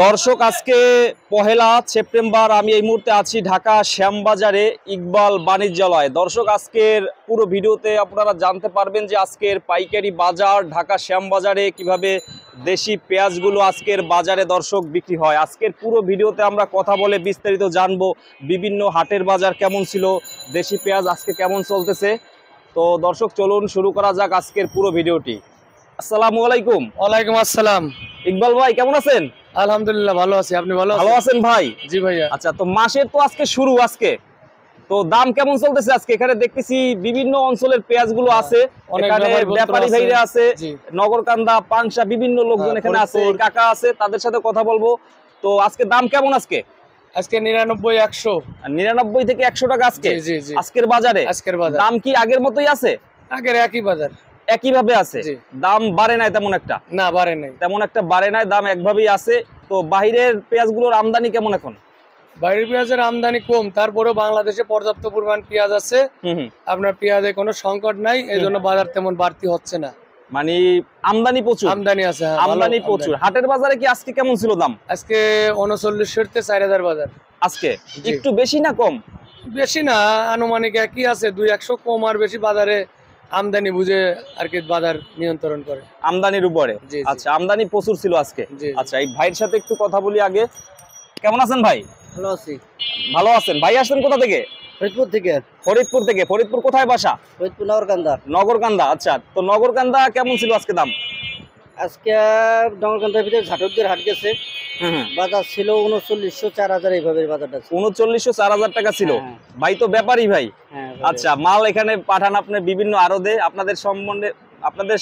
দর্শক, আজকে 1 সেপ্টেম্বর, আমি এই মুহূর্তে আছি ঢাকা শ্যামবাজারে ইকবাল বাণিজ্যালয়। দর্শক, আজকের পুরো ভিডিওতে আপনারা জানতে পারবেন যে আজকের পাইকারি বাজার ঢাকা শ্যামবাজারে কিভাবে দেশি পেঁয়াজগুলো আজকের বাজারে দর্শক বিক্রি হয়। আজকের পুরো ভিডিওতে আমরা কথা বলে বিস্তারিত জানবো বিভিন্ন হাটের বাজার কেমন ছিল, দেশি পেঁয়াজ আজকে কেমন চলতেছে। তো দর্শক, চলুন শুরু করা যাক আজকের পুরো ভিডিওটি। আসসালামু আলাইকুম। ওয়ালাইকুম আসসালাম। ইকবাল ভাই কেমন আছেন? আলহামদুলিল্লাহ ভালো আছি, আপনি ভালো আছেন ভাই? জি ভাইয়া। আচ্ছা, তো মাসের তো আজকে শুরু, আজকে তো দাম কেমন চলতেছে? আজকে এখানে দেখতেছি বিভিন্ন অঞ্চলের পেঁয়াজ গুলো আছে, এখানে ব্যাপারী ভাইরা আছে, নগরকান্দা, পাংশা, বিভিন্ন লোকজন এখানে আছে, কাকা আছে, তাদের সাথে কথা বলবো। তো আজকে দাম কেমন? আজকে 99 100, 99 থেকে 100 টাকা আজকে আজকের বাজারে। দাম কি আগের মতোই আছে? আগের একই বাজার, একইভাবে আছে, দাম বাড়ে নাই তেমন একটা? না, বাড়ে নাই, তেমন একটা বাড়ে নাই, দাম একভাবেই আছে। তো বাহিরের পেঁয়াজগুলোর আমদানি কেমন এখন? বাইরের পেঁয়াজের আমদানি কম, তারপরেও বাংলাদেশে পর্যাপ্ত পরিমাণ পেঁয়াজ আছে। আপনার পেঁয়াজে কোনো সংকট নাই, এই জন্য বাজার তেমন বাড়তি হচ্ছে না। মানে আমদানি প্রচুর? আমদানি আছে, আমদানি প্রচুর। হাটের বাজারে কি আজকে কেমন ছিল দাম? আজকে 39 থেকে 4000 বাজার। আজকে একটু বেশি না কম? বেশি না, আনুমানিক একই আছে, 2-100 কম আর বেশি বাজারে আমদানি বুঝে আর কি বাজার নিয়ন্ত্রণ করে আমদানির উপরে। আচ্ছা, আমদানি প্রচুর ছিল আজকে। আচ্ছা, এই ভাইয়ের সাথে একটু কথা বলি আগে। কেমন আছেন ভাই? ভালো আছি। ভালো আছেন ভাই? আসছেন কোথা থেকে? ফরিদপুর থেকে। ফরিদপুর থেকে? ফরিদপুর কোথায় বাসা? ফরিদপুর নগরকান্দা। নগরকান্দা, আচ্ছা। তো নগরকান্দা কেমন ছিল আজকে দাম? আজকে নগরকান্দার ভিতরে ঝাটকদের হাট গেছে, বাজার ছিল 3900 4000, এইভাবে বাজারটা 3900 4000 টাকা ছিল। ভাই তো ব্যাপারী ভাই। আচ্ছা, মাল এখানে পাঠান আপনি বিভিন্ন আড়তে, আপনাদের সম্বন্ধে আপনাদের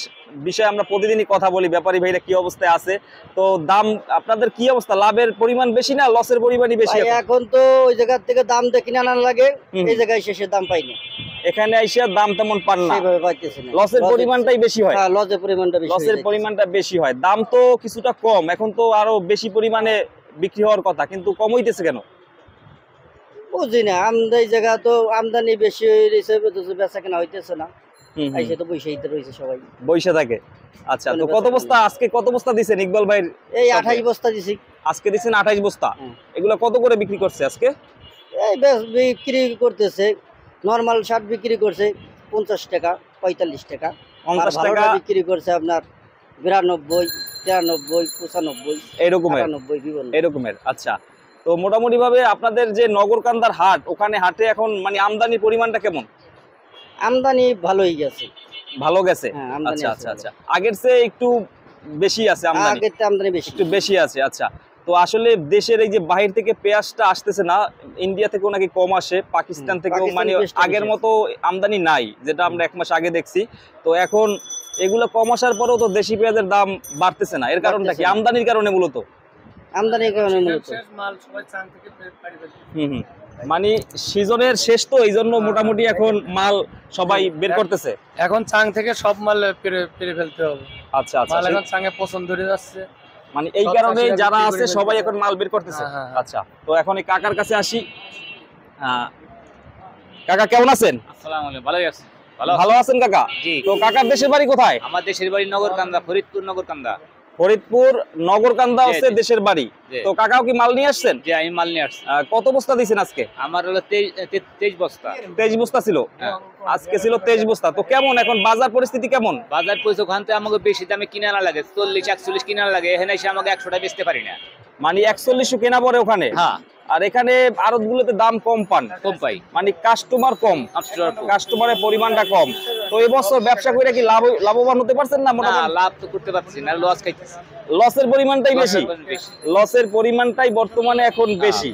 বিষয়ে আমরা প্রতিদিনই কথা বলি, ব্যাপারী ভাইরা কি অবস্থায় আছে। তো দাম আপনাদের কি অবস্থা? লাভের পরিমাণ বেশি না লসের পরিমাণই বেশি? এখন তো ওই জায়গা থেকে দাম দিয়ে কিনে আনার লাগে, এই জায়গায় শেষে দাম পাই না, এখানে আইসা দাম তেমন পান না, লসের পরিমাণটাই বেশি হয়। লসের পরিমাণটা বেশি হয়, দাম তো কিছুটা কম। এখন তো আরো বেশি পরিমাণে বিক্রি হওয়ার কথা, কিন্তু কম হইতেছে কেন বুঝি না। আমদানি জায়গা তো আমদানি বেশি হয়েছে, বেচা কেনা হইতেছে না, আইসে তো বৈশাইতে রয়েছে, সবাই বৈশা থাকে। আচ্ছা, তো কত বস্তা আজকে, কত বস্তা দিছেন ইকবাল ভাই? এই 28 বস্তা দিছি আজকে। দিছেন 28 বস্তা। এগুলো কত করে বিক্রি করছে আজকে? এই বিক্রি করতেছে, নরমাল শার্ট বিক্রি করছে 50 টাকা, 45 টাকা, 50 টাকা বিক্রি করছে আপনার 92 93 95 এরকমের। আচ্ছা, তো মোটামুটি ভাবে আপনাদের যে নগরকান্দার হাট, ওখানে হাটে এখন মানে আমদানির পরিমাণটা কেমন? আমদানি ভালোই গেছে, ভালো গেছে। আচ্ছা আচ্ছা আচ্ছা, আগের চেয়ে একটু বেশি আছে আমদানি? আমদানি বেশি, একটু বেশি আছে। আচ্ছা, তো আসলে দেশের এই যে বাহির থেকে পেঁয়াজটা আসতেছে না, ইন্ডিয়া থেকেও নাকি কম আসে, পাকিস্তান থেকেও, মানে আগের মতো আমদানি নাই, যেটা আমরা 1 মাস আগে দেখছি। তো এখন এগুলো কম আসার পরেও তো দেশি পেঁয়াজের দাম বাড়তেছে না, এর কারণটা কি? আমদানির কারণে মূলত? আমদানির কারণে মূলত। মানে সিজনের শেষ তো, এই জন্য মোটামুটি এখন মাল সবাই বের করতেছে, এখন চাং থেকে সব মাল পেরে ফেলতে হবে। আচ্ছা আচ্ছা, এখন চাঙে পছন্দ ধরে যাচ্ছে, মানে এই কারণে যারা আছে সবাই এখন মাল বের করতেছে। আচ্ছা, তো এখন এই কাকার কাছে আসি। কাকা কেমন আছেন? আসসালামু আলাইকুম। ভালোই আছি। ভালো আছেন কাকা? তো কাকার দেশের বাড়ি কোথায়? আমার দেশের বাড়ি নগরকান্দা, ফরিদপুর নগরকান্দা। ফরিদপুর নগরকান্দা হচ্ছে দেশের বাড়ি। তো কাকাও কি মাল নিয়ে আসছেন? জি, আমি মাল নিয়ে আসছি। কত বস্তা দিয়েছেন আজকে? আমার হলো 23 বস্তা। 23 বস্তা ছিল আজকে? ছিল 23 বস্তা। তো কেমন এখন বাজার পরিস্থিতি কেমন? বাজার পয়সা ওখান থেকে আমাকে বেশি দামে কিনে আনা লাগে, 40-41 কিনে আনা লাগে, এখানে এসে আমাকে 100 টাকা বেচতে পারি না। মানে 4100 কেনা পড়ে ওখানে? হ্যাঁ। আর এখানে আড়ত গুলোতে দাম কম পান? কম পাই, মানে কাস্টমার কম, কাস্টমারের পরিমাণটা কম। তো এবছর ব্যবসা করে কি লাভবান হতে পারছেন না? লাভ তো করতে পারছি না, লস খাইতেছি। লসের পরিমাণটাই বেশি, লসের পরিমাণটাই বর্তমানে এখন বেশি।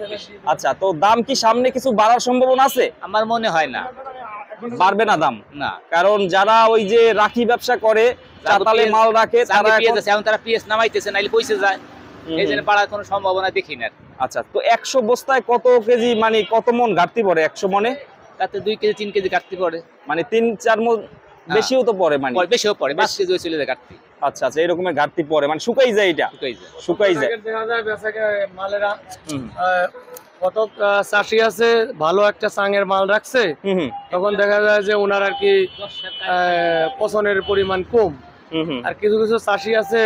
আচ্ছা, তো দাম কি সামনে কিছু বাড়ার সম্ভাবনা আছে? আমার মনে হয় না বাড়বে না দাম, না। কারণ যারা ওই যে রাখি ব্যবসা করে, চাতালে মাল রাখে, তারা পিএস নামাইতেছে, নাইলে পয়সা যায়, এই জন্য বাড়ার কোনো সম্ভাবনা দেখি না। আচ্ছা, তো 100 বস্তায় কত কেজি, মানে কত মন ঘাটতি পড়ে 100 মনে? তাতে 2 কেজি 3 কেজি ঘাটতি পড়ে, মানে 3-4 মন বেশিও তো পড়ে, মানে বেশিও পড়ে, 5 কেজি চলে যায় ঘাটতি। আচ্ছা আচ্ছা, এরকমের ঘাটতি পড়ে, মানে শুকাই যায়, এটা শুকাই যায়। দেখা যায় বেচাকে মালেরা কত চাষি আছে ভালো একটা চাঙের মাল রাখছে, তখন দেখা যায় যে ওনার আর কি পচনের পরিমাণ কম। আর কিছু কিছু চাষি আছে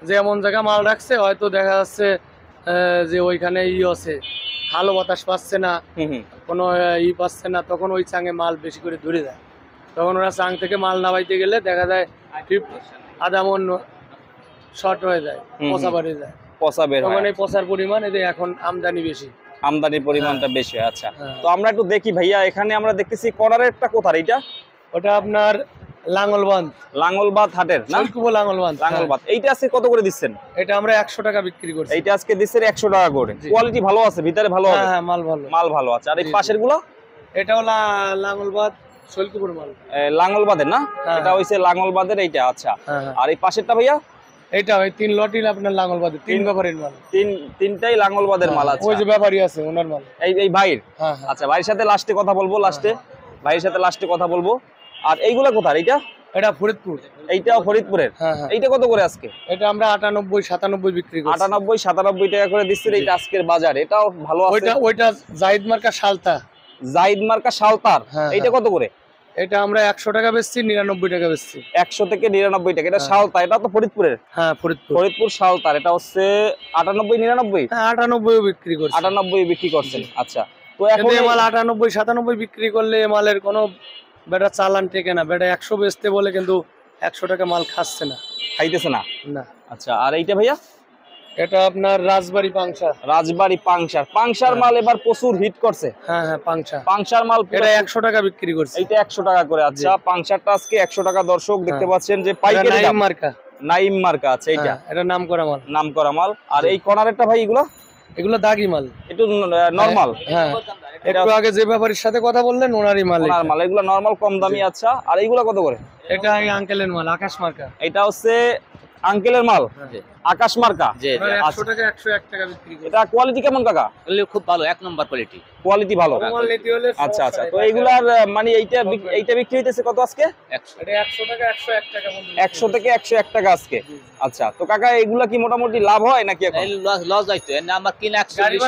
যে এমন জায়গা মাল রাখছে হয়তো দেখা যাচ্ছে যে ওইখানে আছে ভালো বাতাস পাচ্ছে না, কোনো পাচ্ছে না, তখন ওই চাঙে মাল বেশি করে ধরে যায়। তখন ওরা চাং থেকে মাল নামাইতে গেলে দেখা যায় আধা মন শর্ট হয়ে যায়, পচা বেড়ে যায়, পচা বের হয়। তখন এই পচার পরিমাণ এই যে এখন আমদানি বেশি, আমদানির পরিমাণটা বেশি। আচ্ছা, তো আমরা একটু দেখি ভাইয়া, এখানে আমরা দেখতেছি কর্নারেরটা কোথায় এটা? ওটা আপনার লাঙ্গলবান্ধ, লাঙ্গলবাদ হাটের না? লাঙ্গলবান্ধ। লাঙ্গলবাদ। এইটা আজকে কত করে দিচ্ছেন? এটা আমরা 100 টাকা বিক্রি করছি। এইটা আজকে দিচ্ছেন 100 টাকা করে। কোয়ালিটি ভালো আছে, ভিতরে ভালো হবে? হ্যাঁ, মাল ভালো, মাল ভালো আছে। আর এই পাশের গুলো? এটাও লাঙ্গলবাদ শৈলকুপুর মাল। লাঙ্গলবাদের না? এটা হইছে লাঙ্গলবাদের এইটা। আচ্ছা, আর এই পাশেরটা ভাইয়া? এইটা ওই 3 লটই আপনার লাঙ্গলবাদের, 3 ব্যাপারীর মাল, তিনটাই লাঙ্গলবাদের মাল। আছে ওই যে ব্যাপারী আছে ওনার মাল, এই ভাইয়ের। আচ্ছা, ভাইয়ের সাথে লাস্টে কথা বলবো, ভাইয়ের সাথে লাস্টে কথা বলবো। আর এইগুলা কোথায়? এইটা? এটা ফরিদপুর। এইটাও ফরিদপুরের। এইটা কত করে আজকে? এটা আমরা 98-97 বিক্রি করছি। 98-97 টাকা করে দিচ্ছি এইটা আজকের বাজার। এটাও ভালো আছে। ওইটা জাহিদ মার্কা শালতা, জাহিদ মার্কা শালতার। এইটা কত করে? এটা আমরা 100 টাকা বেচছি, 99 টাকা বেচছি। 100 থেকে 99 টাকা। এটা শালতা, এটা তো ফরিদপুরের। হ্যাঁ, ফরিদপুর শালতার। এটা হচ্ছে 98-99? 98 বিক্রি করছি। 98 বিক্রি করছেন। আচ্ছা, তো এখন এই মাল 98-97 বিক্রি করলে এই মালের কোনো বেটা চালান টেকে না। বেটা 100 বেচতে বলে কিন্তু 100 টাকা মাল খাচ্ছে না, খাইতেছে না। না। আচ্ছা, আর এইটা ভাইয়া? এটা আপনার রাজবাড়ি পাংশা। রাজবাড়ি পাংশার মাল এবার প্রচুর হিট করছে। হ্যাঁ, পাংশার মাল এটা 100 টাকা বিক্রি করছে। এইটা 100 টাকা করে। আচ্ছা, পাংশারটা আজকে 100 টাকা। দর্শক দেখতে পাচ্ছেন যে পাইকারি দাম। নাইম মার্কা আছে এইটা। এটা নাম করা মাল। আর এই কর্নারেরটা ভাই এগুলো দাগি মাল, একটু নরমাল। হ্যাঁ, একটু আগে যে ব্যাপারীর সাথে কথা বললেন ওনারই মাল। এগুলো নরমাল, কম দামি। আচ্ছা, আর এইগুলা কত করে? এটা এই আঙ্কেলের মাল, আকাশ মার্কা। এটা হচ্ছে আঙ্কেলের মাল, আকাশ মার্কা। 100 টাকা 101 টাকা বিক্রি করে। এটা কোয়ালিটি কেমন কাকা? খুব ভালো, 1 নম্বর কোয়ালিটি ভালো। আচ্ছা, তো এইগুলার মানে এইটা বিক্রি হইতেছে কত আজকে? 100 টাকা 101 টাকা। 100 থেকে 101 টাকা আজকে। আচ্ছা, তো কাকা এগুলা কি মোটামুটি লাভ হয় নাকি? এখন লস হইতো না, আমার কিনা 140,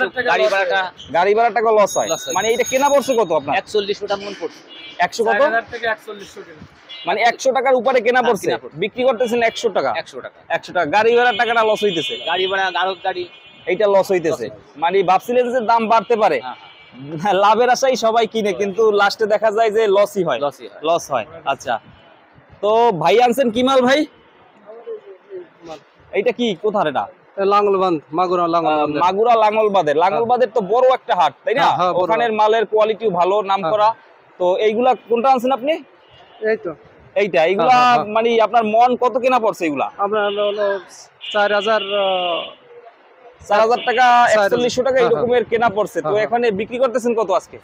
গাড়ি ভাড়া টাকা লস হয়। মানে এইটা কেনা পড়ছে কত আপনার? 140 টাকা মন পড়ছে। 100 কত? 4000 থেকে 140 টাকা। মানে 100 টাকার উপরে কেনা পড়ছে, বিক্রি করতেছেন 100 টাকা। 100 টাকা। 100 টাকা গাড়ি ভাড়ার টাকাটা লস হইতেছে। গাড়ি ভাড়া, আরব গাড়ি, এইটা লস হইতেছে। মানে ভাবছিলেন যে দাম বাড়তে পারে, লাভের আশাই সবাই কিনে, কিন্তু লাস্টে দেখা যায় যে লস হয়। আচ্ছা, তো ভাই আনছেন কি মাল ভাই? এইটা কি কোথার? এটা লাঙ্গলবান্ধ, মাগুরা লাঙ্গলবাদের তো বড় একটা হাট, তাই না? ওখানের মালের কোয়ালিটিও ভালো, নাম করা। তো এইগুলা কোনটা আনছেন আপনি? এইগুলা মানে আপনার মন কত কেনা পড়ছে? এগুলা আপনার হলো 4000 টাকা, 4100 টাকা এরকমের কেনা পড়ছে। তো এখানে বিক্রি করতেছেন কত আজকে?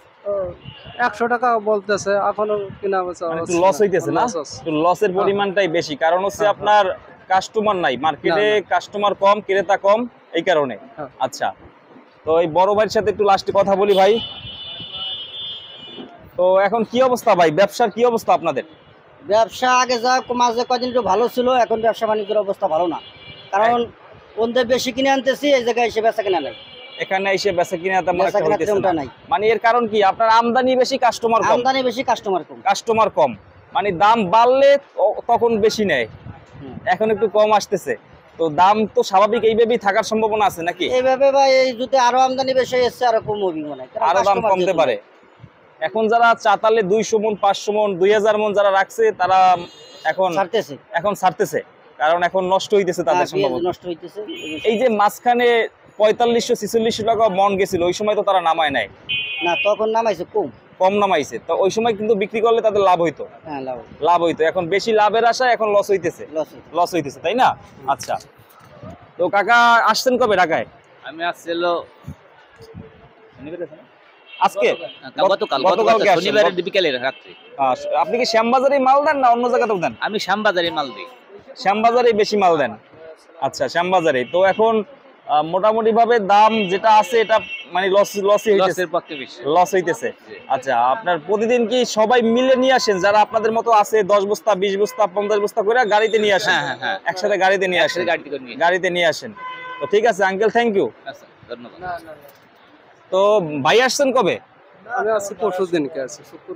100 টাকা বলতেছে, এখনো কিনা বেচা একটু লস হইতেছে না? একটু লসের পরিমাণটাই বেশি, কারণ হচ্ছে আপনার কাস্টমার নাই মার্কেটে, কাস্টমার কম, ক্রেতা কম, এই কারণে। আচ্ছা, তো এই বড় ভাইয়ের সাথে একটু লাস্টে কথা বলি ভাই। তো এখন কি অবস্থা ভাই, ব্যবসার কি অবস্থা আপনাদের? ব্যবসা আগে যা মাঝে কদিন একটু ভালো ছিল, এখন ব্যবসা বাণিজ্যের অবস্থা ভালো না। কারণ ওদের বেশি কিনে আনতেছি, এই জায়গায় এসে বেচা কিনা নাই। এখানে এসে বেচা কিনা তেমন একটা হইতেছে না। নাই। মানে এর কারণ কি? আপনার আমদানি বেশি, কাস্টমার কম। আমদানি বেশি, কাস্টমার কম। মানে দাম বাড়লে তখন বেশি নেয়, এখন একটু কম আসতেছে। তো দাম তো স্বাভাবিক এইভাবেই থাকার সম্ভাবনা আছে নাকি? এইভাবে ভাই, এই যদি আরো আমদানি বেশি এসছে আরো কম হবে মনে হয়, আরো দাম কমতে পারে। এখন যারা চাতালে 200 মন, 500 মন, 2000 মন যারা রাখছে, তারা এখন ছাড়তেছে, কারণ এখন নষ্ট হইতেছে তাদের সম্ভাবনা। নষ্ট হইতেছে। এই যে মাঝখানে 4500-4600 টাকা মন গেছিল, ওই সময় তো তারা নামায় নাই না, তখন নামাইছে কম নামাইছে। তো ওই সময় কিন্তু বিক্রি করলে তাদের লাভ হইতো। হ্যাঁ, লাভ হইতো। এখন বেশি লাভের আশা, এখন লস হইতেছে, তাই না? আচ্ছা, তো কাকা আসছেন কবে ঢাকায়? আমি আসছিল আজকে, গতকালকে শনিবারের বিকেলে রাত্রে। আপনি কি শ্যামবাজারে মাল দেন না অন্য জায়গাতেও দেন? আমি শ্যামবাজারে মাল দিই। শ্যামবাজারে বেশি মাল দেন? আচ্ছা, শ্যামবাজারে। তো এখন মোটামুটি ভাবে দাম যেটা আছে, এটা মানে লস হইতেছে। আচ্ছা, আপনার প্রতিদিন কি সবাই মিলে নিয়ে আসেন, যারা আপনাদের মতো আছে 10 বস্তা, 20 বস্তা, 50 বস্তা করে গাড়িতে নিয়ে আসেন? হ্যাঁ, একসাথে গাড়িতে নিয়ে আসেন। তো ঠিক আছে আঙ্কেল, থ্যাংক ইউ, ধন্যবাদ। তো ভাই আসছেন কবে? আমি আছি পরশুদিনকে।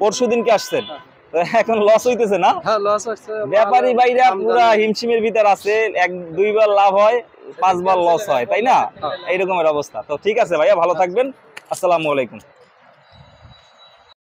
পরশুদিনকে আসছেন? তো এখন লস হইতেছে না? হ্যাঁ লস হচ্ছে, ব্যাপারী ভাইরা আমদানি- পুরা হিমশিমের ভিতর আছে, 1-2 বার লাভ হয়, 5 বার লস হয়, তাই না? এইরকমের অবস্থা। তো ঠিক আছে ভাইয়া, ভালো থাকবেন, আসসালামু আলাইকুম।